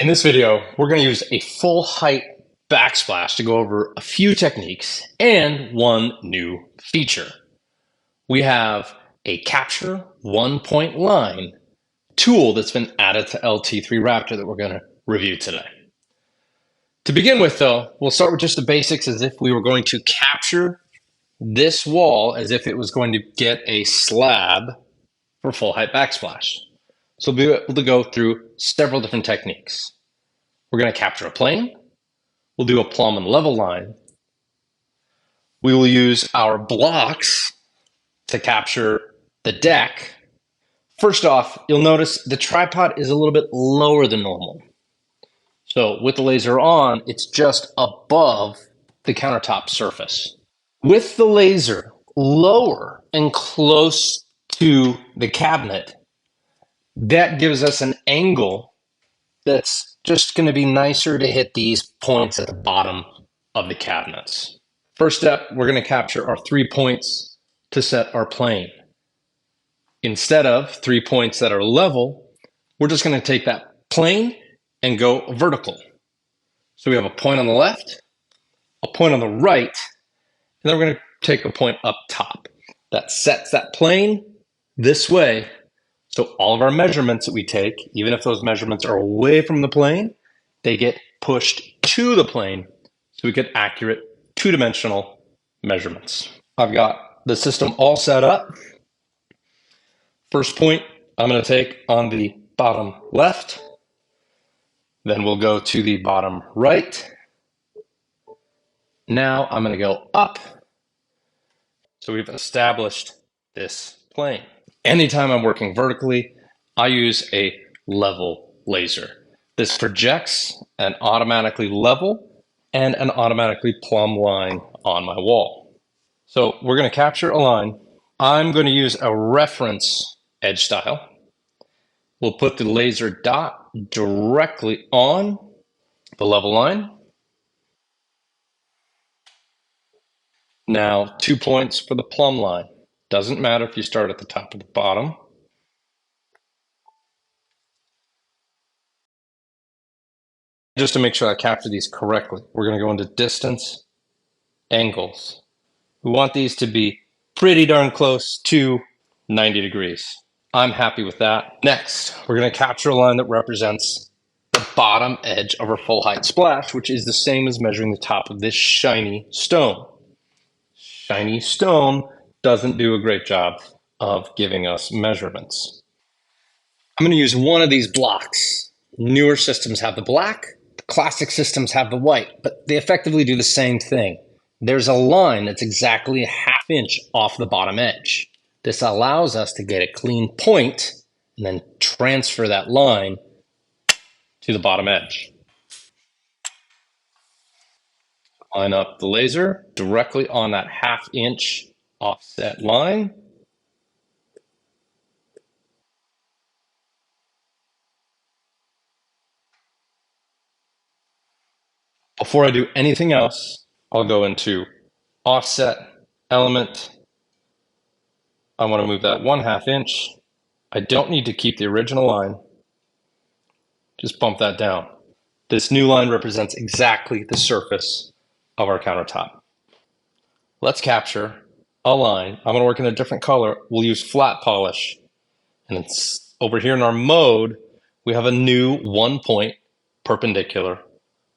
In this video, we're going to use a full-height backsplash to go over a few techniques and one new feature. We have a capture one-point line tool that's been added to LT3Raptor that we're going to review today. To begin with, though, we'll start with just the basics as if we were going to capture this wall as if it was going to get a slab for full-height backsplash. So we'll be able to go through several different techniques. We're going to capture a plane. We'll do a plumb and level line. We will use our blocks to capture the deck. First off, you'll notice the tripod is a little bit lower than normal. So with the laser on, it's just above the countertop surface. With the laser lower and close to the cabinet, that gives us an angle that's just going to be nicer to hit these points at the bottom of the cabinets. First step, we're going to capture our 3 points to set our plane. Instead of 3 points that are level, we're just going to take that plane and go vertical. So we have a point on the left, a point on the right, and then we're going to take a point up top. That sets that plane this way. So all of our measurements that we take, even if those measurements are away from the plane, they get pushed to the plane so we get accurate two-dimensional measurements. I've got the system all set up. First point I'm going to take on the bottom left. Then we'll go to the bottom right. Now I'm going to go up. So we've established this plane. Anytime I'm working vertically, I use a level laser. This projects an automatically level and an automatically plumb line on my wall. So we're going to capture a line. I'm going to use a reference edge style. We'll put the laser dot directly on the level line. Now 2 points for the plumb line. Doesn't matter if you start at the top or the bottom. Just to make sure I capture these correctly, we're going to go into distance, angles. We want these to be pretty darn close to 90 degrees. I'm happy with that. Next, we're going to capture a line that represents the bottom edge of our full height splash, which is the same as measuring the top of this shiny stone. Shiny stone doesn't do a great job of giving us measurements. I'm going to use one of these blocks. Newer systems have the black, the classic systems have the white, but they effectively do the same thing. There's a line that's exactly a ½ inch off the bottom edge. This allows us to get a clean point and then transfer that line to the bottom edge. Line up the laser directly on that ½ inch offset line. Before I do anything else, I'll go into offset element. I want to move that 1/2 inch. I don't need to keep the original line. Just bump that down. This new line represents exactly the surface of our countertop. Let's capture a line. I'm going to work in a different color. We'll use flat polish. And it's over here in our mode, we have a new 1 point perpendicular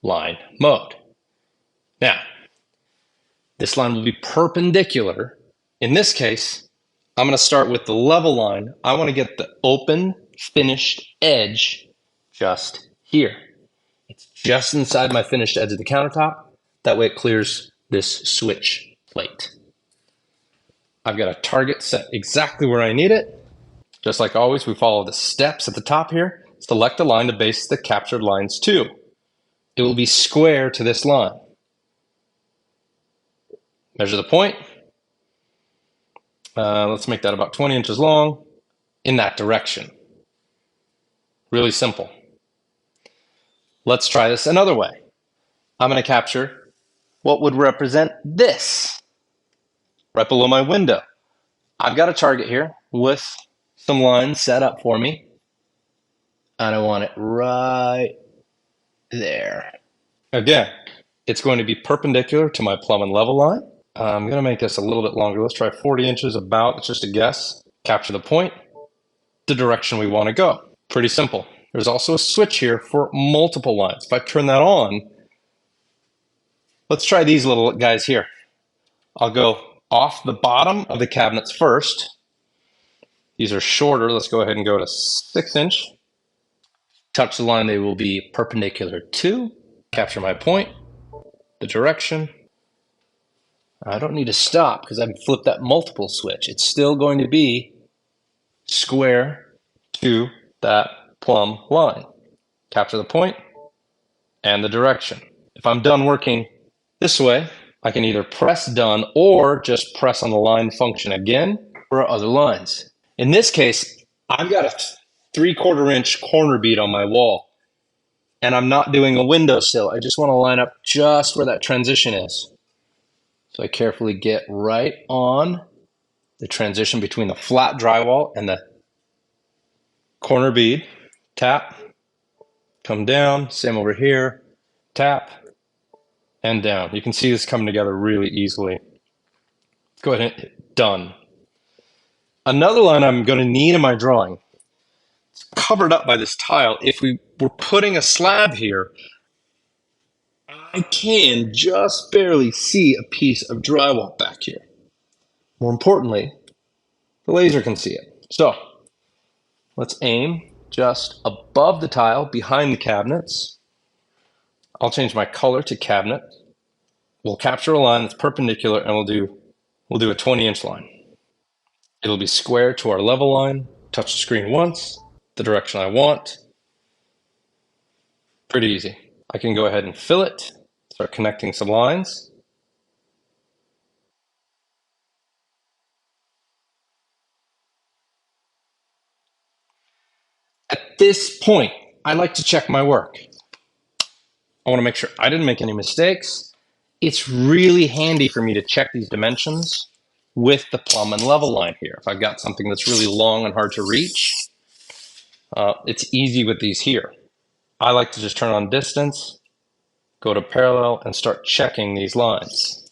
line mode. Now, this line will be perpendicular. In this case, I'm going to start with the level line. I want to get the open finished edge just here. It's just inside my finished edge of the countertop. That way it clears this switch plate. I've got a target set exactly where I need it. Just like always, we follow the steps at the top here. Select the line to base the captured lines to. It will be square to this line. Measure the point. Let's make that about 20 inches long in that direction. Really simple. Let's try this another way. I'm going to capture what would represent this right below my window. I've got a target here with some lines set up for me, and I want it right there. Again, it's going to be perpendicular to my plumb and level line. I'm going to make this a little bit longer. Let's try 40 inches about. It's just a guess. Capture the point, the direction we want to go. Pretty simple. There's also a switch here for multiple lines. If I turn that on, let's try these little guys here. I'll go off the bottom of the cabinets first. These are shorter. Let's go ahead and go to 6-inch. Touch the line they will be perpendicular to. Capture my point, the direction. I don't need to stop because I've flipped that multiple switch. It's still going to be square to that plumb line. Capture the point and the direction. If I'm done working this way, I can either press done or just press on the line function again for other lines. In this case, I've got a 3/4 inch corner bead on my wall, and I'm not doing a windowsill. I just want to line up just where that transition is. So I carefully get right on the transition between the flat drywall and the corner bead. Tap, come down, same over here, tap, and down. You can see this coming together really easily. Go ahead and hit done. Another line I'm going to need in my drawing, it's covered up by this tile. If we were putting a slab here, I can just barely see a piece of drywall back here. More importantly, the laser can see it. So let's aim just above the tile, behind the cabinets. I'll change my color to cabinet. We'll capture a line that's perpendicular, and we'll do a 20-inch line. It'll be square to our level line. Touch the screen once, the direction I want. Pretty easy. I can go ahead and fill it, start connecting some lines. At this point, I like to check my work. I want to make sure I didn't make any mistakes. It's really handy for me to check these dimensions with the plumb and level line here. If I've got something that's really long and hard to reach, it's easy with these here. I like to just turn on distance, go to parallel, and start checking these lines.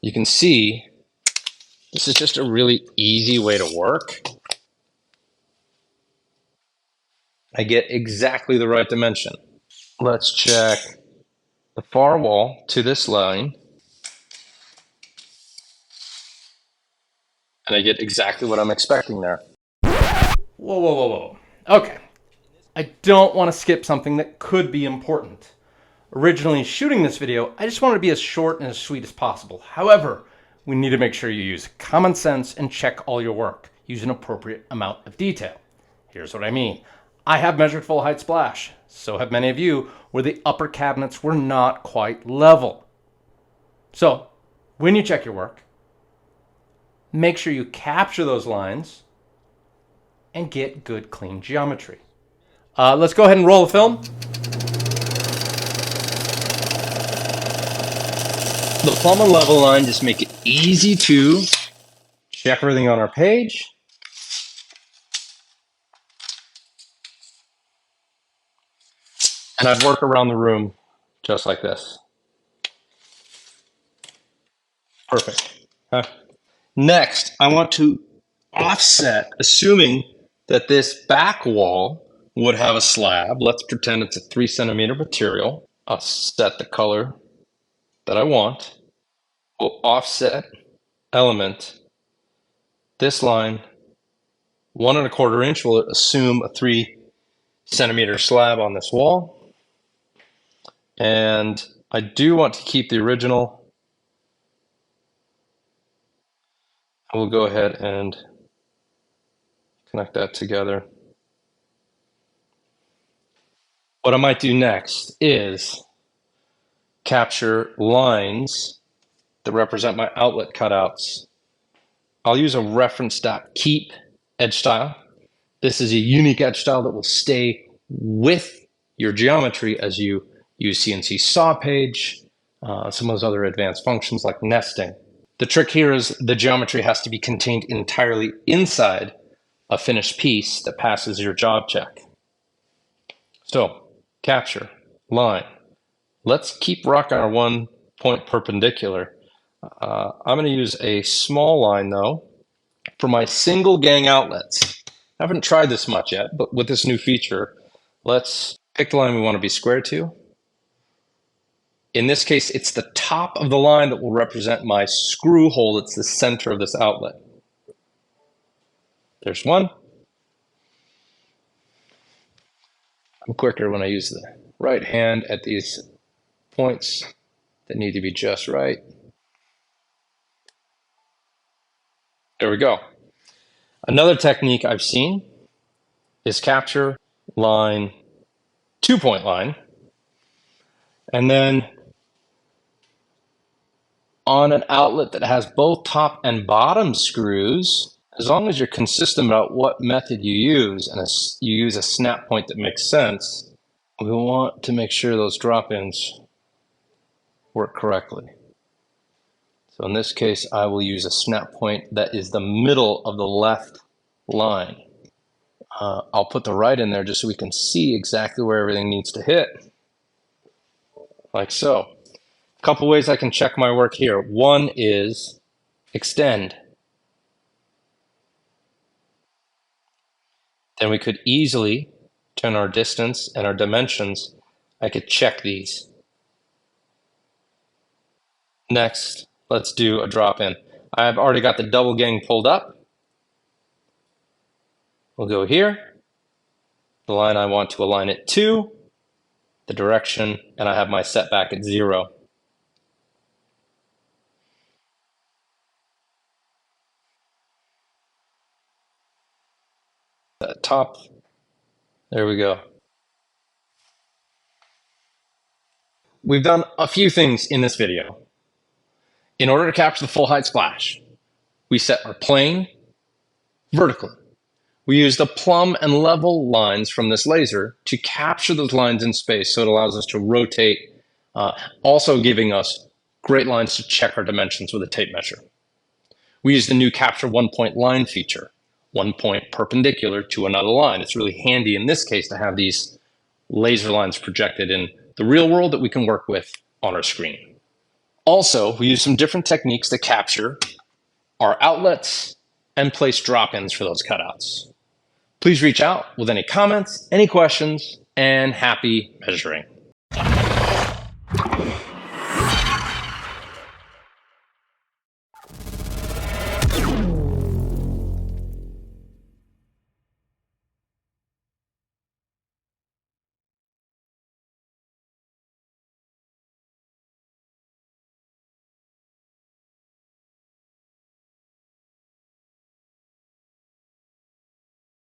You can see this is just a really easy way to work. I get exactly the right dimension. Let's check the far wall to this line. And I get exactly what I'm expecting there. Whoa, whoa, whoa, whoa. Okay. I don't want to skip something that could be important. Originally shooting this video, I just wanted to be as short and as sweet as possible. However, we need to make sure you use common sense and check all your work. Use an appropriate amount of detail. Here's what I mean. I have measured full-height splash. So have many of you, where the upper cabinets were not quite level. So, when you check your work, make sure you capture those lines and get good, clean geometry. Let's go ahead and roll the film. The plumb and level line just make it easy to check everything on our page. And I'd work around the room just like this. Perfect. Next, I want to offset, assuming that this back wall would have a slab. Let's pretend it's a 3-centimeter material. I'll set the color that I want. We'll offset element. This line, 1¼ inch, will assume a 3-centimeter slab on this wall. And I do want to keep the original. We'll go ahead and connect that together. What I might do next is capture lines that represent my outlet cutouts. I'll use a reference.keep edge style. This is a unique edge style that will stay with your geometry as you use CNC saw page, some of those other advanced functions like nesting. The trick here is the geometry has to be contained entirely inside a finished piece that passes your job check. So, capture, line. Let's keep rocking our 1 point perpendicular. I'm going to use a small line though for my single gang outlets. I haven't tried this much yet, but with this new feature, let's pick the line we want to be square to. In this case, it's the top of the line that will represent my screw hole. It's the center of this outlet. There's one. I'm quicker when I use the right hand at these points that need to be just right. There we go. Another technique I've seen is capture line, 2-point line, and then on an outlet that has both top and bottom screws, as long as you're consistent about what method you use and you use a snap point that makes sense, we want to make sure those drop-ins work correctly. So in this case, I will use a snap point that is the middle of the left line. I'll put the right in there just so we can see exactly where everything needs to hit, like so. A couple ways I can check my work here. One is extend. Then we could easily turn our distance and our dimensions. I could check these. Next, let's do a drop in. I've already got the double gang pulled up. We'll go here, the line I want to align it to, the direction, and I have my setback at 0. That top, there we go. We've done a few things in this video. In order to capture the full height splash, we set our plane vertically. We use the plumb and level lines from this laser to capture those lines in space, so it allows us to rotate, also giving us great lines to check our dimensions with a tape measure. We use the new capture 1-point line feature, 1 point perpendicular to another line. It's really handy in this case to have these laser lines projected in the real world that we can work with on our screen. Also, we use some different techniques to capture our outlets and place drop-ins for those cutouts. Please reach out with any comments, any questions, and happy measuring.